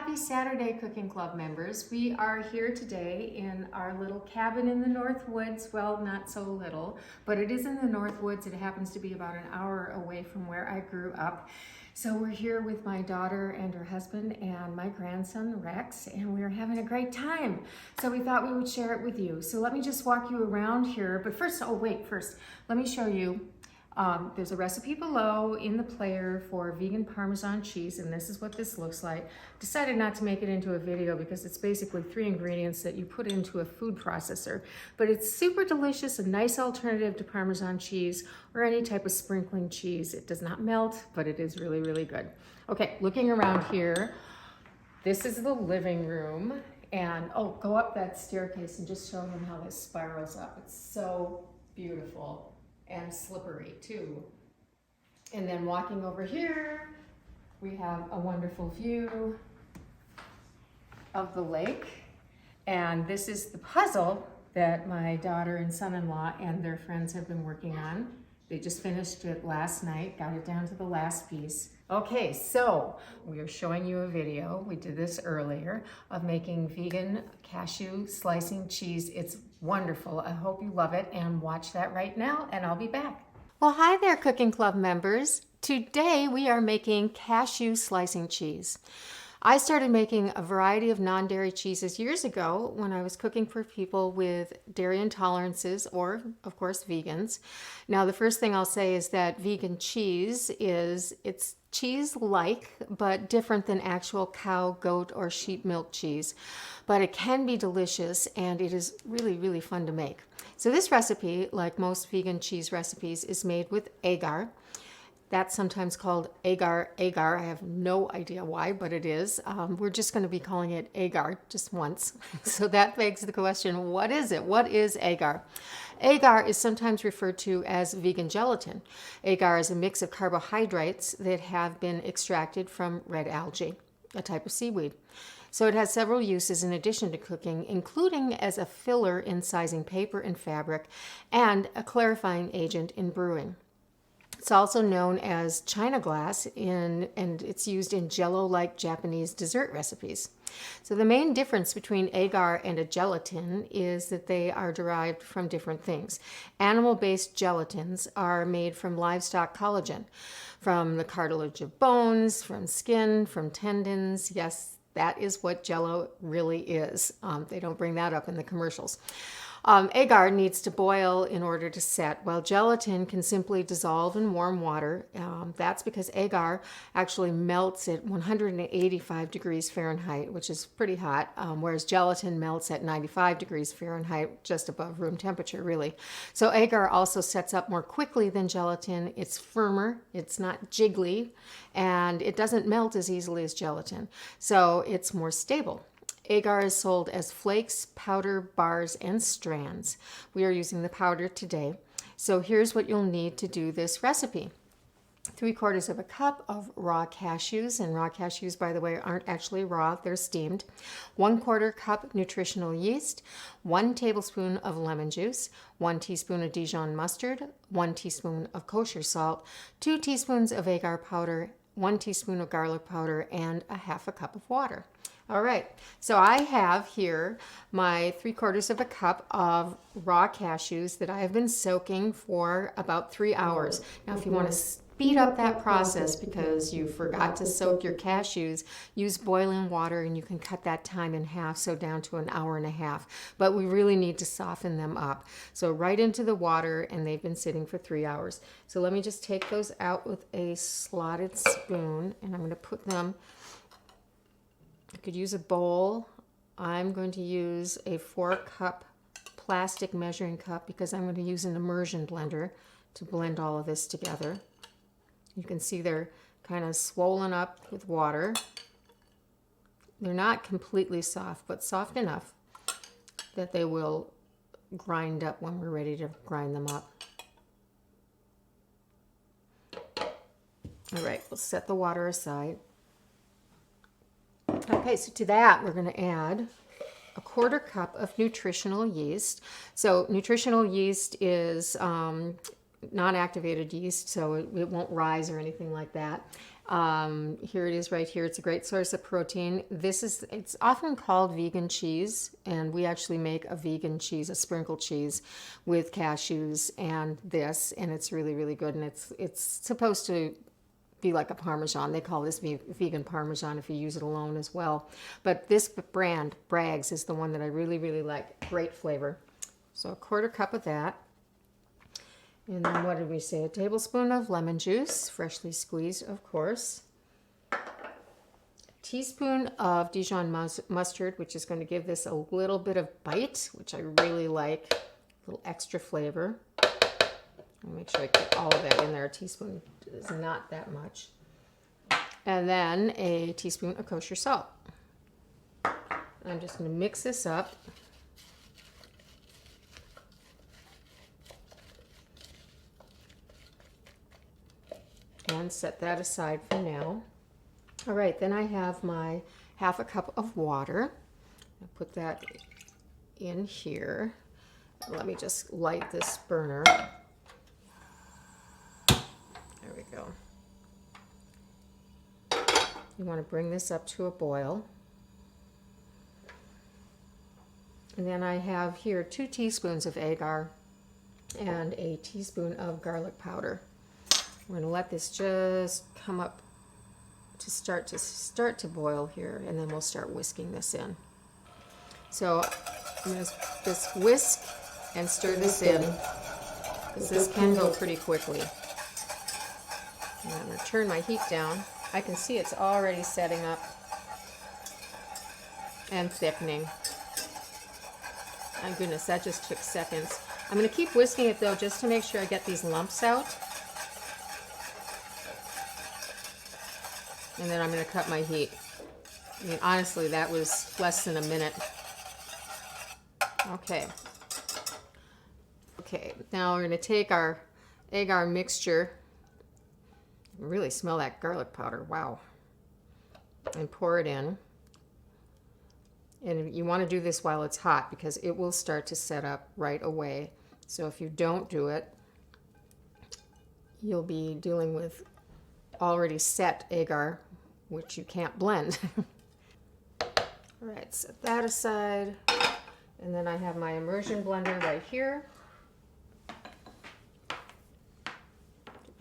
happy Saturday, Cooking Club members. We are here today in our little cabin in the North Woods. Well, not so little, but it is in the North Woods. It happens to be about an hour away from where I grew up. So we're here with my daughter and her husband and my grandson, Rex, and we're having a great time. So we thought we would share it with you. So let me just walk you around here. But first, first, let me show you. There's a recipe below in the player for vegan Parmesan cheese, and this is what this looks like. Decided not to make it into a video because it's basically 3 ingredients that you put into a food processor. But it's super delicious, a nice alternative to Parmesan cheese or any type of sprinkling cheese. It does not melt, but it is really, really good. Okay, looking around here, this is the living room. And go up that staircase and just show them how this spirals up. It's so beautiful. And slippery too. And then walking over here, we have a wonderful view of the lake. And this is the puzzle that my daughter and son-in-law and their friends have been working on. They just finished it last night, got it down to the last piece. Okay, so we are showing you a video, we did this earlier, of making vegan cashew slicing cheese. It's wonderful. I hope you love it, and watch that right now, and I'll be back. Well, hi there, Cooking Club members. Today we are making cashew slicing cheese. I started making a variety of non-dairy cheeses years ago when I was cooking for people with dairy intolerances or, of course, vegans. Now, the first thing I'll say is that vegan cheese it's cheese-like, but different than actual cow, goat, or sheep milk cheese. But it can be delicious, and it is really, really fun to make. So this recipe, like most vegan cheese recipes, is made with agar. That's sometimes called Agar. I have no idea why, but it is. We're just going to be calling it Agar just once. So that begs the question, what is it? What is Agar? Agar is sometimes referred to as vegan gelatin. Agar is a mix of carbohydrates that have been extracted from red algae, a type of seaweed. So it has several uses in addition to cooking, including as a filler in sizing paper and fabric and a clarifying agent in brewing. It's also known as China glass, and it's used in jello-like Japanese dessert recipes. So the main difference between agar and a gelatin is that they are derived from different things. Animal-based gelatins are made from livestock collagen, from the cartilage of bones, from skin, from tendons. Yes, that is what Jello really is. They don't bring that up in the commercials. Agar needs to boil in order to set, while gelatin can simply dissolve in warm water. That's because agar actually melts at 185 degrees Fahrenheit, which is pretty hot, whereas gelatin melts at 95 degrees Fahrenheit, just above room temperature, really. So agar also sets up more quickly than gelatin. It's firmer, it's not jiggly, and it doesn't melt as easily as gelatin. So it's more stable. Agar is sold as flakes, powder, bars, and strands. We are using the powder today. So here's what you'll need to do this recipe. 3/4 of a cup of raw cashews, and raw cashews, by the way, aren't actually raw, they're steamed. 1/4 cup nutritional yeast, 1 tablespoon of lemon juice, 1 teaspoon of Dijon mustard, 1 teaspoon of kosher salt, 2 teaspoons of agar powder, 1 teaspoon of garlic powder, and a 1/2 cup of water. All right, so I have here my 3/4 of a cup of raw cashews that I have been soaking for about 3 hours. Now, if you want to speed up that process because you forgot to soak your cashews, use boiling water and you can cut that time in half, so down to 1.5 hours. But we really need to soften them up. So right into the water, and they've been sitting for 3 hours. So let me just take those out with a slotted spoon, and I'm going to put them. You could use a bowl. I'm going to use a 4-cup plastic measuring cup because I'm going to use an immersion blender to blend all of this together. You can see they're kind of swollen up with water. They're not completely soft, but soft enough that they will grind up when we're ready to grind them up. All right, we'll set the water aside. Okay, so to that, we're going to add a 1/4 cup of nutritional yeast. So nutritional yeast is non-activated yeast, so it won't rise or anything like that. Here it is right here. It's a great source of protein. It's often called vegan cheese, and we actually make a vegan cheese, a sprinkle cheese with cashews and this, and it's really, really good. And it's supposed to be like a Parmesan. They call this vegan Parmesan if you use it alone as well. But this brand, Bragg's, is the one that I really, really like. Great flavor. So a 1/4 cup of that. And then what did we say? A tablespoon of lemon juice, freshly squeezed, of course. A teaspoon of Dijon mustard, which is going to give this a little bit of bite, which I really like. A little extra flavor. I'll make sure I get all of that in there. A teaspoon is not that much. And then a teaspoon of kosher salt. I'm just going to mix this up. And set that aside for now. All right, then I have my 1/2 cup of water. I'll put that in here. Let me just light this burner. There we go. You want to bring this up to a boil. And then I have here 2 teaspoons of agar and a teaspoon of garlic powder. We're going to let this just come up to start to boil here, and then we'll start whisking this in. So I'm going to just whisk and stir this in, because this can go pretty quickly. And I'm going to turn my heat down. I can see it's already setting up and thickening. My goodness, that just took seconds. I'm going to keep whisking it though, just to make sure I get these lumps out. And then I'm going to cut my heat. I mean, honestly, that was less than a minute. Okay. Okay, now we're going to take our agar mixture. I can really smell that garlic powder. Wow. And pour it in. And you want to do this while it's hot, because it will start to set up right away. So if you don't do it, you'll be dealing with already set agar, which you can't blend. All right, set that aside. And then I have my immersion blender right here.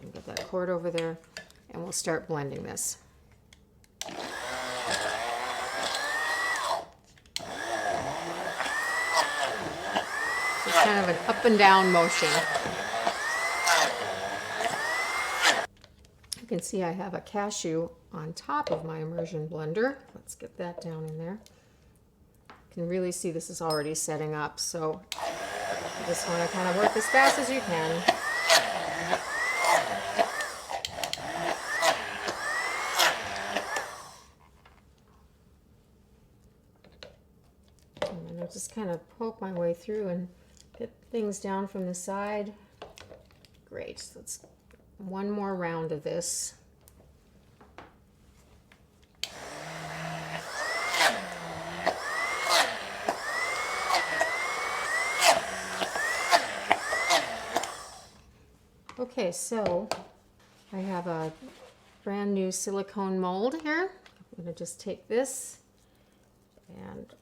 And get that cord over there, and we'll start blending this. It's kind of an up and down motion. You can see I have a cashew on top of my immersion blender. Let's get that down in there. You can really see this is already setting up, so you just want to kind of work as fast as you can. And then I'll just kind of poke my way through and get things down from the side. Great, so let's one more round of this. Okay, so I have a brand new silicone mold here. I'm going to just take this and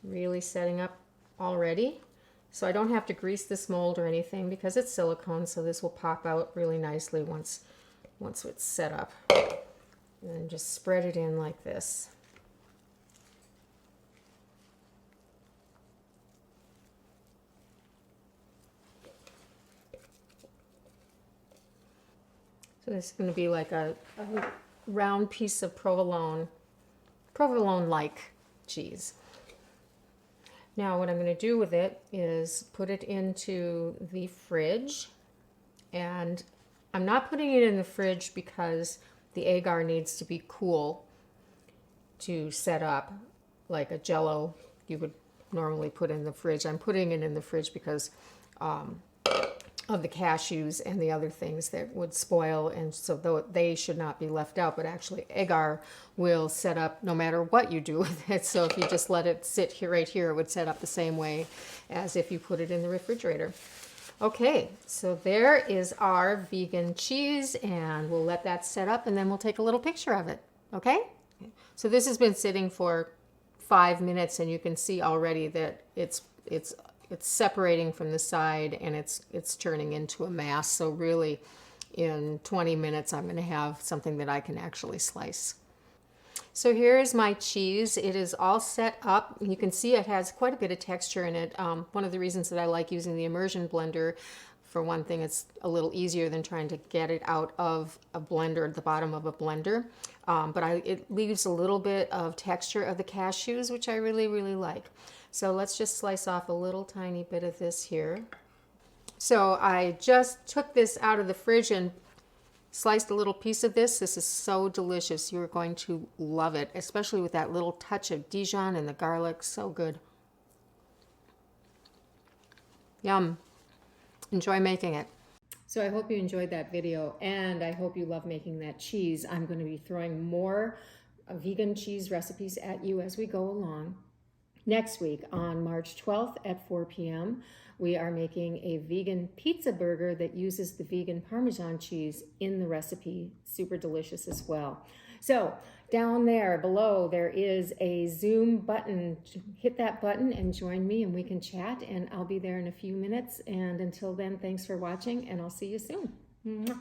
really setting up already. So I don't have to grease this mold or anything because it's silicone, so this will pop out really nicely once it's set up. And then just spread it in like this. So this is going to be like a round piece of provolone-like cheese. Now what I'm going to do with it is put it into the fridge, and I'm not putting it in the fridge because the agar needs to be cool to set up, like a Jell-O you would normally put in the fridge. I'm putting it in the fridge because of the cashews and the other things that would spoil, and so though they should not be left out, but actually agar will set up no matter what you do with it. So if you just let it sit here, right here, it would set up the same way as if you put it in the refrigerator. Okay, so there is our vegan cheese, and we'll let that set up and then we'll take a little picture of it. Okay? So this has been sitting for 5 minutes, and you can see already that it's separating from the side, and it's turning into a mass. So really in 20 minutes I'm going to have something that I can actually slice. So here is my cheese. It is all set up. You can see it has quite a bit of texture in it. One of the reasons that I like using the immersion blender, for one thing, it's a little easier than trying to get it out of a blender at the bottom of a blender. But it leaves a little bit of texture of the cashews, which I really, really like. So let's just slice off a little tiny bit of this here. So I just took this out of the fridge and sliced a little piece of this. This is so delicious. You're going to love it, especially with that little touch of Dijon and the garlic. So good. Yum. Enjoy making it. So I hope you enjoyed that video, and I hope you love making that cheese. I'm going to be throwing more vegan cheese recipes at you as we go along. Next week on March 12th at 4 p.m., we are making a vegan pizza burger that uses the vegan Parmesan cheese in the recipe. Super delicious as well. So down there below, there is a Zoom button. Hit that button and join me, and we can chat, and I'll be there in a few minutes. And until then, thanks for watching, and I'll see you soon. Mwah.